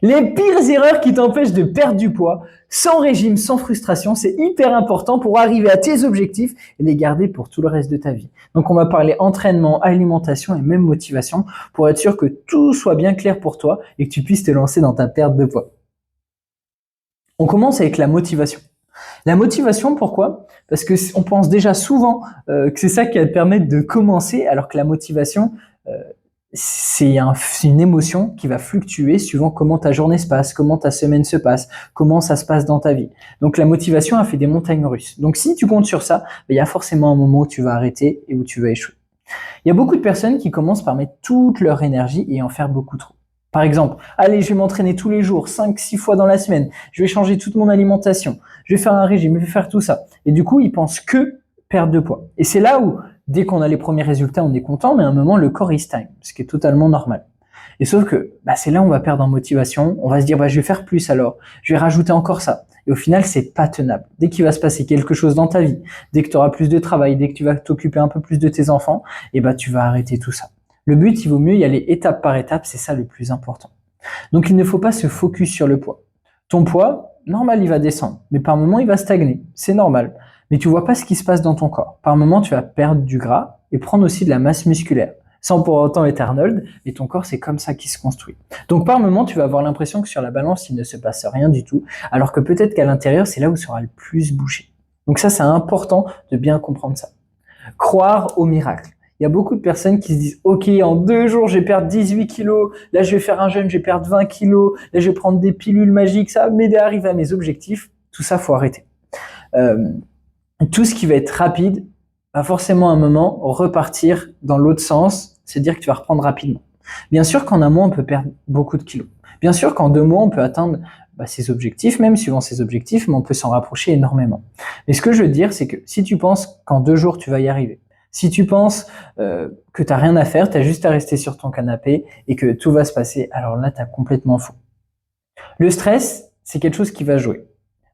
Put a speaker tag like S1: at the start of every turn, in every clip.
S1: Les pires erreurs qui t'empêchent de perdre du poids, sans régime, sans frustration, c'est hyper important pour arriver à tes objectifs et les garder pour tout le reste de ta vie. Donc on va parler entraînement, alimentation et même motivation pour être sûr que tout soit bien clair pour toi et que tu puisses te lancer dans ta perte de poids. On commence avec la motivation. La motivation, pourquoi? Parce que on pense déjà souvent que c'est ça qui va te permettre de commencer, alors que la motivation, euh, c'est une émotion qui va fluctuer suivant comment ta journée se passe, comment ta semaine se passe, comment ça se passe dans ta vie. Donc la motivation a fait des montagnes russes. Donc si tu comptes sur ça, il y a forcément un moment où tu vas arrêter et où tu vas échouer. Il y a beaucoup de personnes qui commencent par mettre toute leur énergie et en faire beaucoup trop. Par exemple, allez, je vais m'entraîner tous les jours, 5, 6 fois dans la semaine, je vais changer toute mon alimentation, je vais faire un régime, je vais faire tout ça. Et du coup, ils pensent que perdre de poids. Et c'est là où, dès qu'on a les premiers résultats, on est content, mais à un moment, le corps, il stagne, ce qui est totalement normal. Et sauf que c'est là où on va perdre en motivation, on va se dire, je vais faire plus alors, je vais rajouter encore ça. Et au final, c'est pas tenable. Dès qu'il va se passer quelque chose dans ta vie, dès que tu auras plus de travail, dès que tu vas t'occuper un peu plus de tes enfants, tu vas arrêter tout ça. Le but, il vaut mieux y aller étape par étape, c'est ça le plus important. Donc il ne faut pas se focus sur le poids. Ton poids, normal, il va descendre, mais par moment, il va stagner, c'est normal. Mais tu vois pas ce qui se passe dans ton corps. Par moment, tu vas perdre du gras et prendre aussi de la masse musculaire. Sans pour autant être Arnold, mais ton corps, c'est comme ça qu'il se construit. Donc par moment, tu vas avoir l'impression que sur la balance, il ne se passe rien du tout, alors que peut-être qu'à l'intérieur, c'est là où sera le plus bougé. Donc ça, c'est important de bien comprendre ça. Croire au miracle. Il y a beaucoup de personnes qui se disent, OK, en 2 jours, je vais perdre 18 kilos. Là, je vais faire un jeûne, je vais perdre 20 kilos. Là, je vais prendre des pilules magiques. Ça va m'aider à arriver à mes objectifs. Tout ça, faut arrêter. Tout ce qui va être rapide va forcément à un moment repartir dans l'autre sens. C'est-à-dire que tu vas reprendre rapidement. Bien sûr qu'en un mois, on peut perdre beaucoup de kilos. Bien sûr qu'en 2 mois, on peut atteindre ses objectifs, même suivant ses objectifs, mais on peut s'en rapprocher énormément. Mais ce que je veux dire, c'est que si tu penses qu'en 2 jours, tu vas y arriver, si tu penses que tu n'as rien à faire, tu as juste à rester sur ton canapé et que tout va se passer, alors là, tu as complètement faux. Le stress, c'est quelque chose qui va jouer.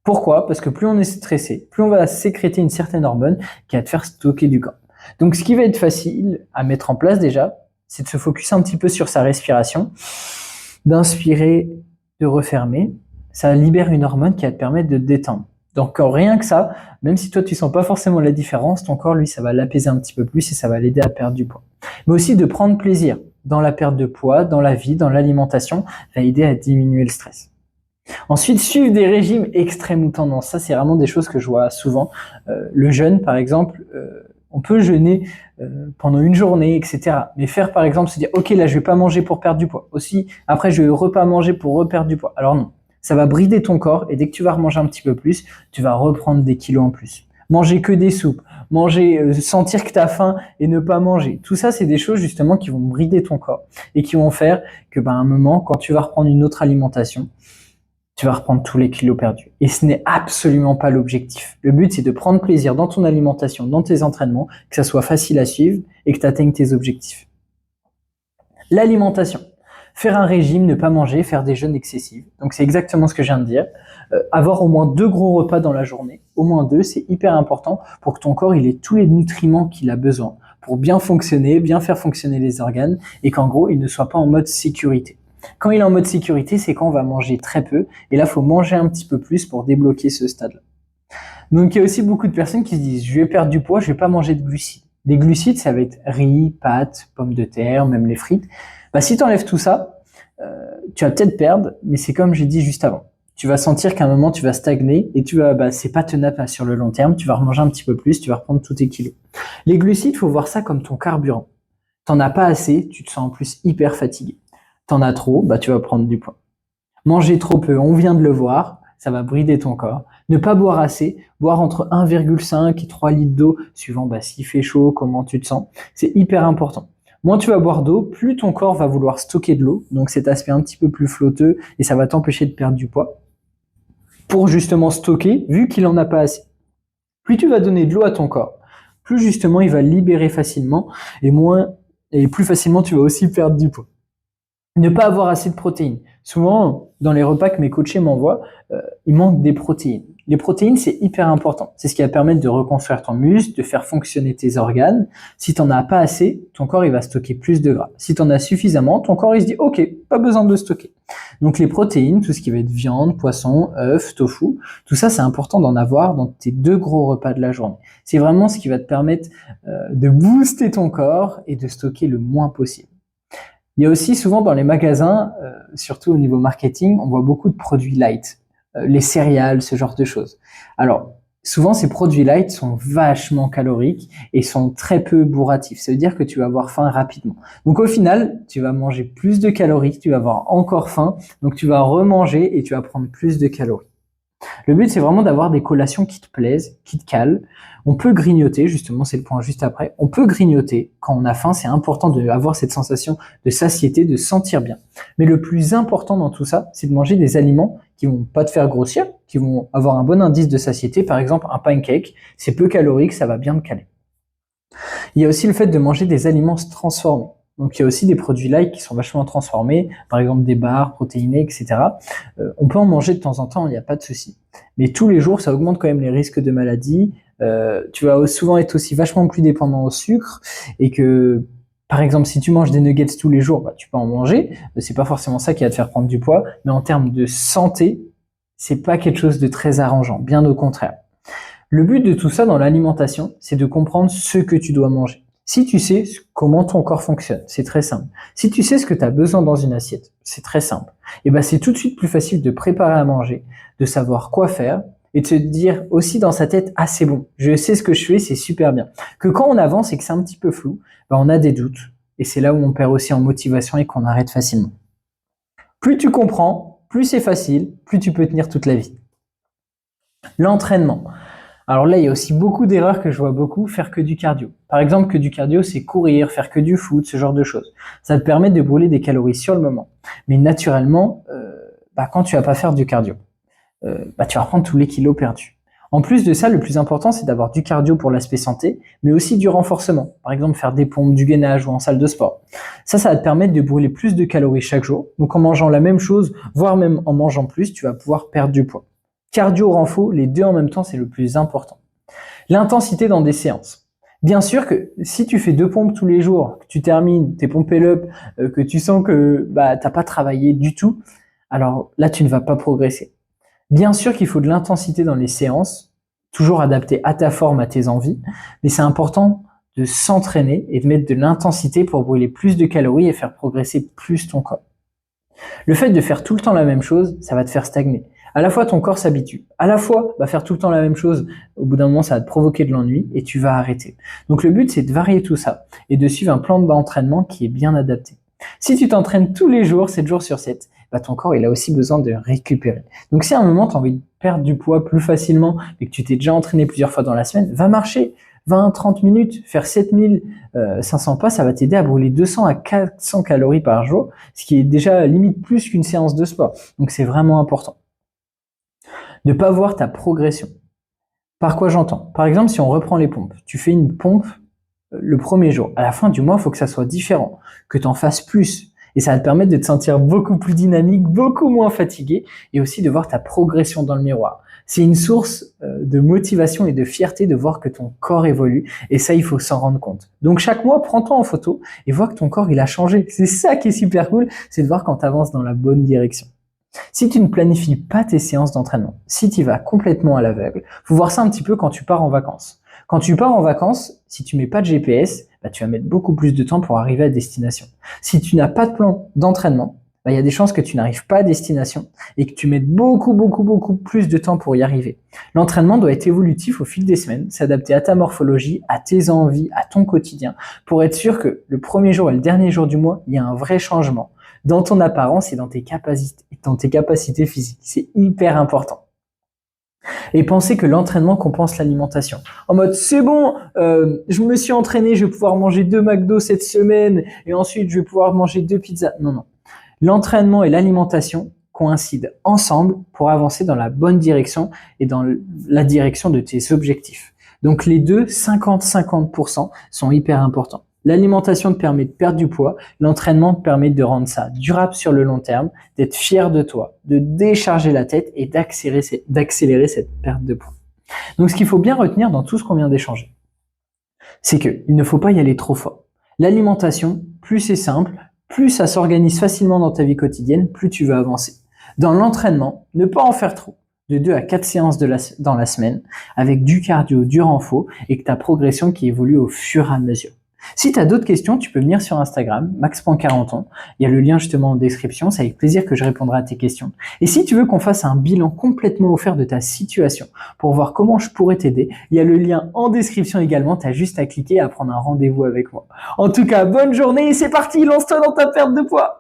S1: Pourquoi? Parce que plus on est stressé, plus on va sécréter une certaine hormone qui va te faire stocker du gras. Donc ce qui va être facile à mettre en place déjà, c'est de se focus un petit peu sur sa respiration, d'inspirer, de refermer. Ça libère une hormone qui va te permettre de te détendre. Donc rien que ça, même si toi tu sens pas forcément la différence, ton corps lui ça va l'apaiser un petit peu plus et ça va l'aider à perdre du poids. Mais aussi de prendre plaisir dans la perte de poids, dans la vie, dans l'alimentation, va aider à diminuer le stress. Ensuite, suivre des régimes extrêmes ou tendance, ça c'est vraiment des choses que je vois souvent. Le jeûne par exemple, on peut jeûner pendant une journée, etc. Mais faire par exemple se dire, ok là je vais pas manger pour perdre du poids. Aussi, après je vais repas manger pour reperdre du poids. Alors non, ça va brider ton corps et dès que tu vas remanger un petit peu plus, tu vas reprendre des kilos en plus. Manger que des soupes, manger, sentir que tu as faim et ne pas manger. Tout ça, c'est des choses justement qui vont brider ton corps et qui vont faire que à un moment, quand tu vas reprendre une autre alimentation, tu vas reprendre tous les kilos perdus. Et ce n'est absolument pas l'objectif. Le but, c'est de prendre plaisir dans ton alimentation, dans tes entraînements, que ça soit facile à suivre et que tu atteignes tes objectifs. L'alimentation. Faire un régime, ne pas manger, faire des jeûnes excessifs. Donc c'est exactement ce que je viens de dire. Avoir au moins 2 gros repas dans la journée. Au moins 2, c'est hyper important pour que ton corps il ait tous les nutriments qu'il a besoin pour bien fonctionner, bien faire fonctionner les organes et qu'en gros, il ne soit pas en mode sécurité. Quand il est en mode sécurité, c'est quand on va manger très peu. Et là, il faut manger un petit peu plus pour débloquer ce stade-là. Donc, il y a aussi beaucoup de personnes qui se disent, je vais perdre du poids, je vais pas manger de glucides. Les glucides, ça va être riz, pâtes, pommes de terre, même les frites. Si tu enlèves tout ça, tu vas peut-être perdre, mais c'est comme j'ai dit juste avant. Tu vas sentir qu'à un moment, tu vas stagner et c'est pas tenable sur le long terme. Tu vas remanger un petit peu plus, tu vas reprendre tous tes kilos. Les glucides, faut voir ça comme ton carburant. T'en as pas assez, tu te sens en plus hyper fatigué. T'en as trop, tu vas prendre du poids. Manger trop peu, on vient de le voir, ça va brider ton corps. Ne pas boire assez, boire entre 1,5 et 3 litres d'eau, suivant s'il fait chaud, comment tu te sens. C'est hyper important. Moins tu vas boire d'eau, plus ton corps va vouloir stocker de l'eau, donc cet aspect un petit peu plus flotteux, et ça va t'empêcher de perdre du poids. Pour justement stocker, vu qu'il en a pas assez. Plus tu vas donner de l'eau à ton corps, plus justement il va libérer facilement, et plus facilement tu vas aussi perdre du poids. Ne pas avoir assez de protéines. Souvent, dans les repas que mes coachés m'envoient, il manque des protéines. Les protéines, c'est hyper important. C'est ce qui va permettre de reconstruire ton muscle, de faire fonctionner tes organes. Si tu n'en as pas assez, ton corps il va stocker plus de gras. Si tu en as suffisamment, ton corps il se dit « Ok, pas besoin de stocker ». Donc les protéines, tout ce qui va être viande, poisson, œufs, tofu, tout ça c'est important d'en avoir dans tes 2 gros repas de la journée. C'est vraiment ce qui va te permettre de booster ton corps et de stocker le moins possible. Il y a aussi souvent dans les magasins, surtout au niveau marketing, on voit beaucoup de produits light, les céréales, ce genre de choses. Alors, souvent ces produits light sont vachement caloriques et sont très peu bourratifs. Ça veut dire que tu vas avoir faim rapidement. Donc au final, tu vas manger plus de calories, tu vas avoir encore faim, donc tu vas remanger et tu vas prendre plus de calories. Le but, c'est vraiment d'avoir des collations qui te plaisent, qui te calent. On peut grignoter, justement, c'est le point juste après. On peut grignoter quand on a faim. C'est important d'avoir cette sensation de satiété, de se sentir bien. Mais le plus important dans tout ça, c'est de manger des aliments qui vont pas te faire grossir, qui vont avoir un bon indice de satiété. Par exemple, un pancake, c'est peu calorique, ça va bien te caler. Il y a aussi le fait de manger des aliments transformés. Donc il y a aussi des produits light qui sont vachement transformés, par exemple des barres protéinées, etc. On peut en manger de temps en temps, il n'y a pas de souci. Mais tous les jours, ça augmente quand même les risques de maladie. Tu vas souvent être aussi vachement plus dépendant au sucre et que, par exemple, si tu manges des nuggets tous les jours, bah, tu peux en manger. C'est pas forcément ça qui va te faire prendre du poids, mais en termes de santé, c'est pas quelque chose de très arrangeant, bien au contraire. Le but de tout ça dans l'alimentation, c'est de comprendre ce que tu dois manger. Si tu sais comment ton corps fonctionne, c'est très simple. Si tu sais ce que tu as besoin dans une assiette, c'est très simple. Et ben c'est tout de suite plus facile de préparer à manger, de savoir quoi faire et de se dire aussi dans sa tête « Ah, c'est bon, je sais ce que je fais, c'est super bien ». Que quand on avance et que c'est un petit peu flou, ben on a des doutes. Et c'est là où on perd aussi en motivation et qu'on arrête facilement. Plus tu comprends, plus c'est facile, plus tu peux tenir toute la vie. L'entraînement. Alors là, il y a aussi beaucoup d'erreurs que je vois beaucoup, faire que du cardio. Par exemple, que du cardio, c'est courir, faire que du foot, ce genre de choses. Ça te permet de brûler des calories sur le moment. Mais naturellement, quand tu vas pas faire du cardio, tu vas prendre tous les kilos perdus. En plus de ça, le plus important, c'est d'avoir du cardio pour l'aspect santé, mais aussi du renforcement. Par exemple, faire des pompes, du gainage ou en salle de sport. Ça va te permettre de brûler plus de calories chaque jour. Donc en mangeant la même chose, voire même en mangeant plus, tu vas pouvoir perdre du poids. Cardio, renfo, les deux en même temps, c'est le plus important. L'intensité dans des séances. Bien sûr que si tu fais 2 pompes tous les jours, que tu termines tes pompes up, que tu sens que t'as pas travaillé du tout, alors là tu ne vas pas progresser. Bien sûr qu'il faut de l'intensité dans les séances, toujours adapté à ta forme, à tes envies, mais c'est important de s'entraîner et de mettre de l'intensité pour brûler plus de calories et faire progresser plus ton corps. Le fait de faire tout le temps la même chose, ça va te faire stagner. À la fois, ton corps s'habitue. À la fois, faire tout le temps la même chose, au bout d'un moment, ça va te provoquer de l'ennui et tu vas arrêter. Donc, le but, c'est de varier tout ça et de suivre un plan d'entraînement qui est bien adapté. Si tu t'entraînes tous les jours, 7 jours sur 7, ton corps, il a aussi besoin de récupérer. Donc, si à un moment, tu as envie de perdre du poids plus facilement et que tu t'es déjà entraîné plusieurs fois dans la semaine, va marcher 20-30 minutes, faire 7500 pas, ça va t'aider à brûler 200 à 400 calories par jour, ce qui est déjà limite plus qu'une séance de sport. Donc, c'est vraiment important. Ne pas voir ta progression. Par quoi j'entends? Par exemple, si on reprend les pompes, tu fais une pompe le premier jour. À la fin du mois, il faut que ça soit différent, que tu en fasses plus. Et ça va te permettre de te sentir beaucoup plus dynamique, beaucoup moins fatigué et aussi de voir ta progression dans le miroir. C'est une source de motivation et de fierté de voir que ton corps évolue et ça, il faut s'en rendre compte. Donc chaque mois, prends-toi en photo et vois que ton corps, il a changé. C'est ça qui est super cool, c'est de voir quand tu avances dans la bonne direction. Si tu ne planifies pas tes séances d'entraînement, si tu vas complètement à l'aveugle, faut voir ça un petit peu quand tu pars en vacances. Quand tu pars en vacances, si tu mets pas de GPS, tu vas mettre beaucoup plus de temps pour arriver à destination. Si tu n'as pas de plan d'entraînement, il y a des chances que tu n'arrives pas à destination et que tu mettes beaucoup plus de temps pour y arriver. L'entraînement doit être évolutif au fil des semaines, s'adapter à ta morphologie, à tes envies, à ton quotidien, pour être sûr que le premier jour et le dernier jour du mois, il y a un vrai changement dans ton apparence et dans tes capacités physiques. C'est hyper important. Et pensez que l'entraînement compense l'alimentation. En mode, c'est bon, je me suis entraîné, je vais pouvoir manger 2 McDo cette semaine et ensuite je vais pouvoir manger 2 pizzas. Non. L'entraînement et l'alimentation coïncident ensemble pour avancer dans la bonne direction et dans la direction de tes objectifs. Donc les deux, 50-50%, sont hyper importants. L'alimentation te permet de perdre du poids, l'entraînement te permet de rendre ça durable sur le long terme, d'être fier de toi, de décharger la tête et d'accélérer cette perte de poids. Donc ce qu'il faut bien retenir dans tout ce qu'on vient d'échanger, c'est qu'il ne faut pas y aller trop fort. L'alimentation, plus c'est simple, plus ça s'organise facilement dans ta vie quotidienne, plus tu vas avancer. Dans l'entraînement, ne pas en faire trop, de 2 à 4 séances dans la semaine, avec du cardio, du renfort, et que ta progression qui évolue au fur et à mesure. Si tu as d'autres questions, tu peux venir sur Instagram, max.carenton. Il y a le lien justement en description, c'est avec plaisir que je répondrai à tes questions. Et si tu veux qu'on fasse un bilan complètement offert de ta situation pour voir comment je pourrais t'aider, il y a le lien en description également, tu as juste à cliquer et à prendre un rendez-vous avec moi. En tout cas, bonne journée et c'est parti, lance-toi dans ta perte de poids!